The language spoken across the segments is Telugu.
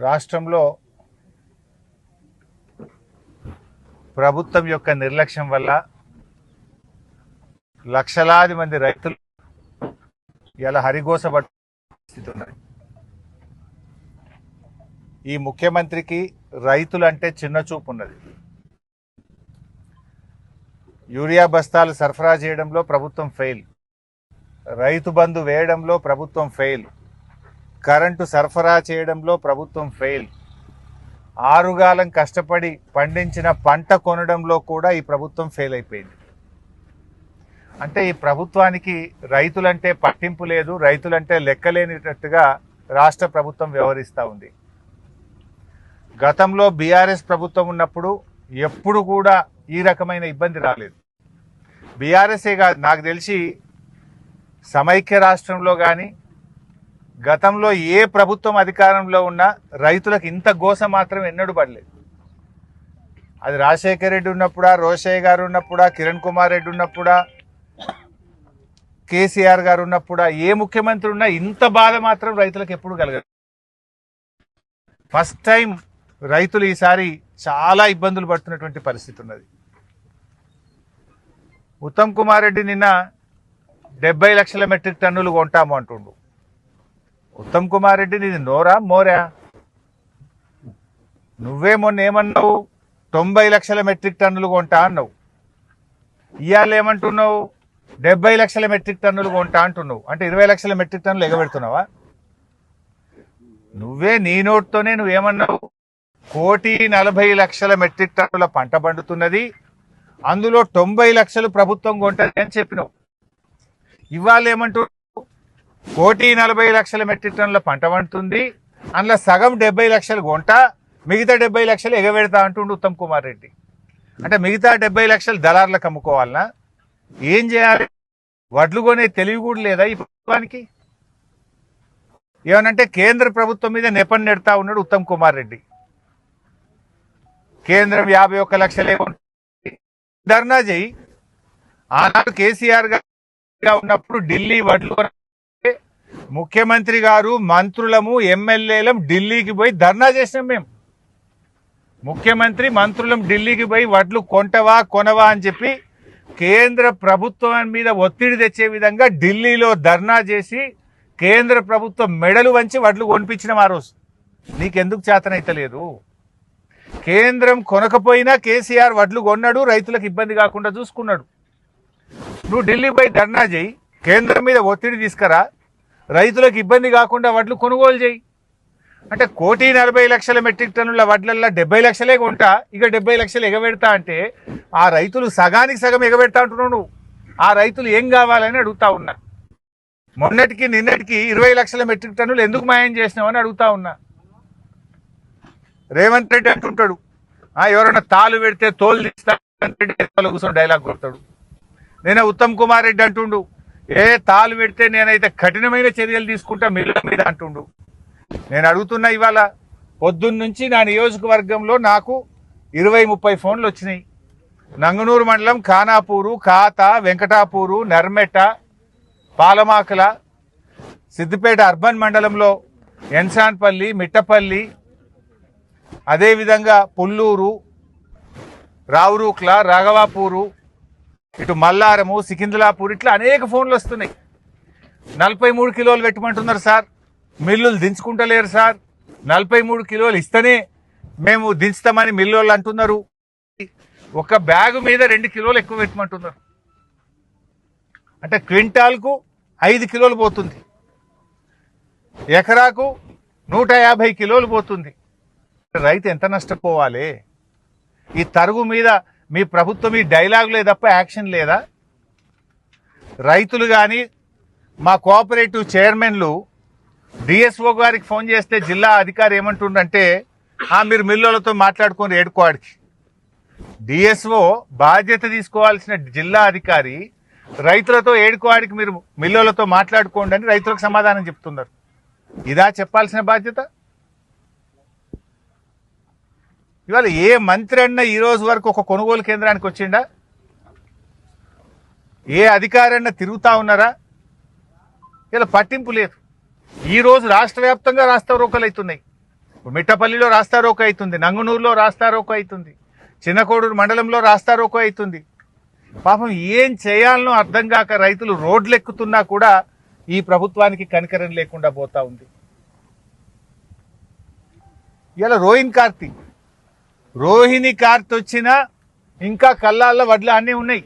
రాష్ట్రంలో ప్రభుత్వం యొక్క నిర్లక్ష్యం వల్ల లక్షలాది మంది రైతులు ఇలా హరిగోసపడే పరిస్థితి ఉన్నది. ఈ ముఖ్యమంత్రికి రైతులంటే చిన్న చూపు ఉన్నది. యూరియా బస్తాలు సరఫరా చేయడంలో ప్రభుత్వం ఫెయిల్, రైతు బంధు వేయడంలో ప్రభుత్వం ఫెయిల్, కరెంటు సరఫరా చేయడంలో ప్రభుత్వం ఫెయిల్, ఆరుగాలం కష్టపడి పండించిన పంట కొనడంలో కూడా ఈ ప్రభుత్వం ఫెయిల్ అయిపోయింది. అంటే ఈ ప్రభుత్వానికి రైతులంటే పట్టింపు లేదు, రైతులంటే లెక్కలేనిటట్టుగా రాష్ట్ర ప్రభుత్వం వ్యవహరిస్తూ ఉంది. గతంలో బీఆర్ఎస్ ప్రభుత్వం ఉన్నప్పుడు ఎప్పుడు కూడా ఈ రకమైన ఇబ్బంది రాలేదు. బీఆర్ఎస్ఏ కాదు, నాకు తెలిసి సమైక్య రాష్ట్రంలో కానీ గతంలో ఏ ప్రభుత్వం అధికారంలో ఉన్నా రైతులకు ఇంత గోస మాత్రం ఎన్నడూ పడలేదు. అది రాజశేఖర రెడ్డి ఉన్నప్పుడా, రోషయ్య గారు ఉన్నప్పుడా, కిరణ్ కుమార్ రెడ్డి ఉన్నప్పుడా, కేసీఆర్ గారు ఉన్నప్పుడా, ఏ ముఖ్యమంత్రి ఉన్నా ఇంత బాధ మాత్రం రైతులకు ఎప్పుడు కలగదు. ఫస్ట్ టైం రైతులు ఈసారి చాలా ఇబ్బందులు పడుతున్నటువంటి పరిస్థితి ఉన్నది. ఉత్తమ్ కుమార్ రెడ్డి నిన్న 70 లక్షల మెట్రిక్ టన్నులు కొంటాము అంటుండు. ఉత్తమ్ కుమార్ రెడ్డి నీది నోరా మోరా? నువ్వే మొన్న ఏమన్నావు? 90 లక్షల మెట్రిక్ టన్నులు కొంటా అన్నావు. ఇవాళ ఏమంటున్నావు? 70 లక్షల మెట్రిక్ టన్నులు కొంటా అంటున్నావు. అంటే 20 లక్షల మెట్రిక్ టన్నులు ఎగబెడుతున్నావా? నువ్వే నీ నోట్తోనే నువ్వేమన్నావు? 1,40,00,000 మెట్రిక్ టన్నుల పంట పండుతున్నది, అందులో 90 లక్షలు ప్రభుత్వం కొంటది అని చెప్పినావు. ఇవాళ ఏమంటున్నావు? 1,40,00,000 మెట్రిక్ టన్నుల పంట పండుతుంది, అందులో సగం 70 లక్షలు కొంట, మిగతా 70 లక్షలు ఎగబెడతా అంటుండు ఉత్తమ్ కుమార్ రెడ్డి. అంటే మిగతా 70 లక్షలు దళార్లకు అమ్ముకోవాలనా? ఏం చేయాలి? వడ్లు కొనే తెలివి కూడా లేదా ఈ ప్రభుత్వానికి? ఏమనంటే కేంద్ర ప్రభుత్వం మీద నెపం నెడతా ఉన్నాడు ఉత్తమ్ కుమార్ రెడ్డి. కేంద్రం 51 లక్షలే ధర్నా చేయి. ఆనాడు కేసీఆర్ గారు ఉన్నప్పుడు ఢిల్లీ వడ్లు ముఖ్యమంత్రి గారు, మంత్రులము, ఎమ్మెల్యేలం ఢిల్లీకి పోయి ధర్నా చేసినాం. మేము ముఖ్యమంత్రి మంత్రులం ఢిల్లీకి పోయి వడ్లు కొంటవా కొనవా అని చెప్పి కేంద్ర ప్రభుత్వం మీద ఒత్తిడి తెచ్చే విధంగా ఢిల్లీలో ధర్నా చేసి కేంద్ర ప్రభుత్వం మెడలు వంచి వడ్లు కొనిపించినాం. ఆ రోజు నీకెందుకు చేతనైతలేదు? కేంద్రం కొనకపోయినా కేసీఆర్ వడ్లు కొన్నాడు, రైతులకు ఇబ్బంది కాకుండా చూసుకున్నాడు. నువ్వు ఢిల్లీ పోయి ధర్నా చేయి, కేంద్రం మీద ఒత్తిడి తీసుకురా, రైతులకు ఇబ్బంది కాకుండా వడ్లు కొనుగోలు చేయి. అంటే 1,40,00,000 మెట్రిక్ టన్నుల వడ్లల్లో 70 లక్షలే కొంటా, ఇక 70 లక్షలు ఎగబెడతా అంటే ఆ రైతులు సగానికి సగం ఎగబెడతా అంటున్నావు నువ్వు. ఆ రైతులు ఏం కావాలని అడుగుతా ఉన్నా. మొన్నటికి నిన్నటికి 20 లక్షల మెట్రిక్ టన్నులు ఎందుకు మాయం చేసినావని అడుగుతా ఉన్నా. రేవంత్ రెడ్డి అంటుంటాడు, ఎవరైనా తాలు పెడితే తోలు తీస్తా కూర్చొని డైలాగ్ కొడతాడు. నేను ఉత్తమ్ కుమార్ రెడ్డి అంటుండు, తాలు పెడితే నేనైతే కఠినమైన చర్యలు తీసుకుంటా మిల్లుల మీద అంటుండు. నేను అడుగుతున్నా, ఇవాళ పొద్దున్న నుంచి నా నియోజకవర్గంలో నాకు 20-30 ఫోన్లు వచ్చినాయి. నంగనూరు మండలం ఖానాపూరు, ఖాత, వెంకటాపూరు, నర్మెట, పాలమాకల, సిద్దిపేట అర్బన్ మండలంలో ఎన్సాన్పల్లి, మిట్టపల్లి, అదేవిధంగా పుల్లూరు, రావురూక్ల, రాఘవాపూరు, ఇటు మల్లారము, సికింద్లాపూర్, ఇట్లా అనేక ఫోన్లు వస్తున్నాయి. 43 కిలోలు పెట్టమంటున్నారు సార్, మిల్లులు దించుకుంటలేరు సార్, 43 కిలోలు ఇస్తేనే మేము దించుతామని మిల్లులు అంటున్నారు. ఒక బ్యాగు మీద 2 కిలోలు ఎక్కువ పెట్టమంటున్నారు. అంటే క్వింటాల్కు 5 కిలోలు పోతుంది, ఎకరాకు 150 కిలోలు పోతుంది. రైతు ఎంత నష్టపోవాలి? ఈ తరుగు మీద మీ ప్రభుత్వం ఈ డైలాగులే తప్ప యాక్షన్ లేదా? రైతులు కానీ మా కోఆపరేటివ్ చైర్మన్లు డిఎస్ఓ గారికి ఫోన్ చేస్తే జిల్లా అధికారి ఏమంటుండంటే, మీరు మిల్లులతో మాట్లాడుకొని ఏడుకోవాడికి. డిఎస్ఓ బాధ్యత తీసుకోవాల్సిన జిల్లా అధికారి రైతులతో ఏడుకోవాడికి మీరు మిల్లులతో మాట్లాడుకోండి అని రైతులకు సమాధానం చెప్తున్నారు. ఇదా చెప్పాల్సిన బాధ్యత? ఇవాళ ఏ మంత్రి అన్నా ఈ రోజు వరకు ఒక కొనుగోలు కేంద్రానికి వచ్చిండా? ఏ అధికారన్నా తిరుగుతా ఉన్నారా? ఇలా పట్టింపు లేదు. ఈ రోజు రాష్ట్ర వ్యాప్తంగా రాస్తా రోకలు అవుతున్నాయి. మిట్టపల్లిలో రాస్తారోకో అవుతుంది, నంగునూరులో రాస్తారోకో అవుతుంది, చిన్నకోడూరు మండలంలో రాస్తారోకో అవుతుంది. పాపం ఏం చేయాలనో అర్థం కాక రైతులు రోడ్లు ఎక్కుతున్నా కూడా ఈ ప్రభుత్వానికి కనికరం లేకుండా పోతా ఉంది. ఇలా రోహిణి కార్త్ వచ్చినా ఇంకా కల్లాల్లో వడ్లు అన్నీ ఉన్నాయి.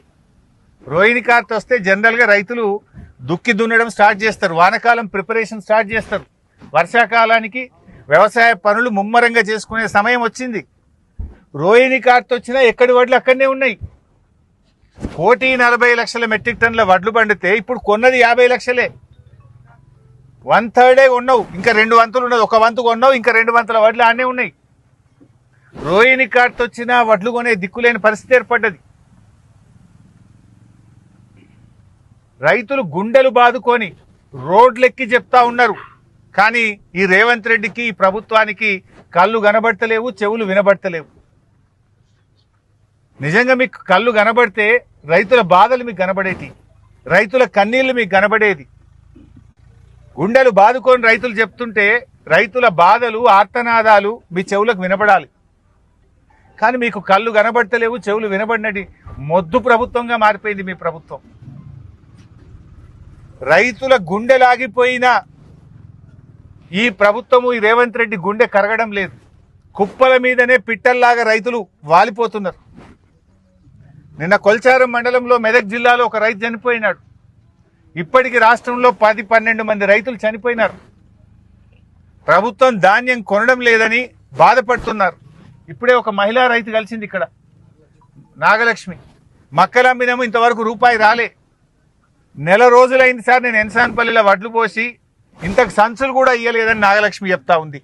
రోహిణి కార్త్ వస్తే జనరల్గా రైతులు దుక్కి దున్నడం స్టార్ట్ చేస్తారు, వానకాలం ప్రిపరేషన్ స్టార్ట్ చేస్తారు, వర్షాకాలానికి వ్యవసాయ పనులు ముమ్మరంగా చేసుకునే సమయం వచ్చింది. రోహిణి కార్త్ వచ్చినా ఎక్కడి వడ్లు అక్కడనే ఉన్నాయి. 1,40,00,000 మెట్రిక్ టన్నుల వడ్లు పండితే ఇప్పుడు కొన్నది 50 లక్షలే. 1/3 కొన్నావు, ఇంకా 2 వంతులు ఉన్నది. 1 వంతు కొన్నావు, ఇంకా 2 వంతుల వడ్లు ఆనే ఉన్నాయి. రోహిణి కార్త్ వచ్చినా వడ్లు కొనే దిక్కులేని పరిస్థితి ఏర్పడ్డది. రైతులు గుండెలు బాదుకొని రోడ్లెక్కి చెప్తా ఉన్నారు. కానీ ఈ రేవంత్ రెడ్డికి, ఈ ప్రభుత్వానికి కళ్ళు కనబడతలేవు, చెవులు వినబడతలేవు. నిజంగా మీకు కళ్ళు కనబడితే రైతుల బాధలు మీకు కనబడేటి, రైతుల కన్నీళ్లు మీకు కనబడేది. గుండెలు బాదుకొని రైతులు చెప్తుంటే రైతుల బాధలు, ఆర్తనాదాలు మీ చెవులకు వినబడాలి. కానీ మీకు కళ్ళు కనబడతలేవు, చెవులు వినబడినట్టు మొద్దు ప్రభుత్వంగా మారిపోయింది మీ ప్రభుత్వం. రైతుల గుండెలాగిపోయిన ఈ ప్రభుత్వము, ఈ రేవంత్ రెడ్డి గుండె కరగడం లేదు. కుప్పల మీదనే పిట్టల్లాగా రైతులు వాలిపోతున్నారు. నిన్న కొల్చారం మండలంలో మెదక్ జిల్లాలో ఒక రైతు చనిపోయినాడు. ఇప్పటికి రాష్ట్రంలో 10-12 మంది రైతులు చనిపోయినారు. ప్రభుత్వం ధాన్యం కొనడం లేదని బాధపడుతున్నారు. ఇప్పుడే ఒక మహిళా రైతు కలిసింది ఇక్కడ, నాగలక్ష్మి. మక్కలమ్మినేమో ఇంతవరకు రూపాయి రాలే. నెల రోజులైంది సార్ నేను ఎన్సాన్పల్లిలో వడ్లు పోసి, ఇంతకు సంచులు కూడా ఇయ్యలేదని నాగలక్ష్మి చెప్తా ఉంది.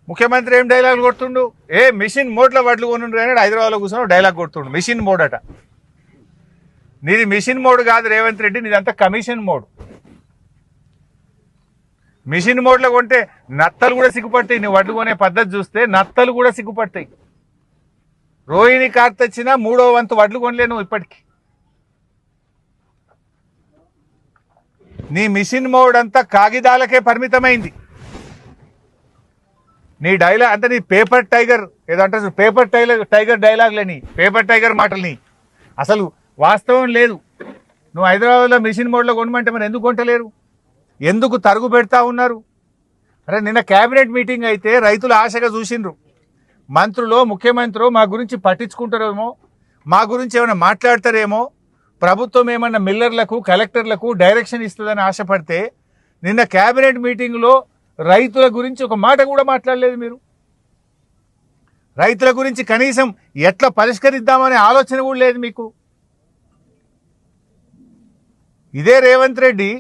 ముఖ్యమంత్రి ఏం డైలాగులు కొడుతుండు, మిషన్ మోడ్లో వడ్లు కొనుండ్రు అని హైదరాబాద్లో కూర్చొని డైలాగ్ కొడుతుండు. మిషన్ మోడ్ అట. నీది మిషన్ మోడ్ కాదు రేవంత్ రెడ్డి, నీదంతా కమిషన్ మోడ్. మిషన్ మోడ్లో కొంటే నత్తలు కూడా సిగ్గుపడతాయి. నువ్వు వడ్లు కొనే పద్ధతి చూస్తే నత్తలు కూడా సిగ్గుపడతాయి. రోహిణి కార్త్ వచ్చినా 3వ వంతు వడ్లు కొనలేను ఇప్పటికి. నీ మిషన్ మోడ్ అంతా కాగిదాలకే పరిమితమైంది. నీ డైలాగ్ అంతా నీ పేపర్ టైగర్ ఏదంటే పేపర్ టైగర్ డైలాగ్లని, పేపర్ టైగర్ మాటలని. అసలు వాస్తవం లేదు. నువ్వు హైదరాబాద్లో మిషన్ మోడ్లో కొనమంటే మరి ఎందుకు కొంటలేరు? ఎందుకు తరుగు పెడతా ఉన్నారు? అరే నిన్న క్యాబినెట్ మీటింగ్ అయితే రైతులు ఆశగా చూసిండ్రు. మంత్రులు, ముఖ్యమంత్రి మా గురించి పట్టించుకుంటారేమో, మా గురించి ఏమైనా మాట్లాడతారేమో, ప్రభుత్వం ఏమన్నా మిల్లర్లకు, కలెక్టర్లకు డైరెక్షన్ ఇస్తుందని ఆశపడితే నిన్న క్యాబినెట్ మీటింగ్లో రైతుల గురించి ఒక మాట కూడా మాట్లాడలేదు మీరు. రైతుల గురించి కనీసం ఎట్లా పరిష్కరిద్దామనే ఆలోచన కూడా లేదు మీకు. ఇదే రేవంత్ రెడ్డి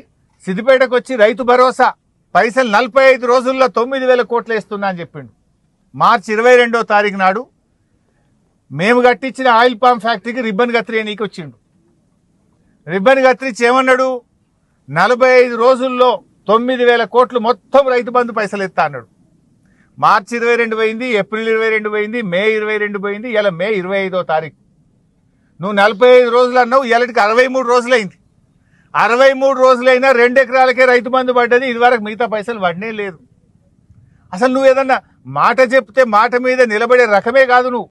సిద్దిపేటకు వచ్చి రైతు భరోసా పైసలు 45 రోజుల్లో 9,000 కోట్లు వేస్తున్నా అని చెప్పిండు. మార్చి 22వ తారీఖు నాడు మేము కట్టించిన ఆయిల్ పామ్ ఫ్యాక్టరీకి రిబ్బన్ కత్తిరీయనీకి వచ్చిండు. రిబ్బన్ కత్తిరించి ఏమన్నాడు, 45 రోజుల్లో 9,000 కోట్లు మొత్తం రైతు బంధు పైసలు ఎత్తా అన్నాడు. మార్చి 22 పోయింది, ఏప్రిల్ 22 పోయింది, మే 22 పోయింది, ఇలా మే 25వ తారీఖు. నువ్వు 45 రోజులు అన్నావు, ఇలాంటికి 63 రోజులైంది. 63 రోజులైనా 2 ఎకరాలకే రైతు బంధు పడ్డది. ఇదివరకు మిగతా పైసలు పడనే లేదు. అసలు నువ్వు ఏదన్నా మాట చెప్తే మాట మీద నిలబడే రకమే కాదు నువ్వు.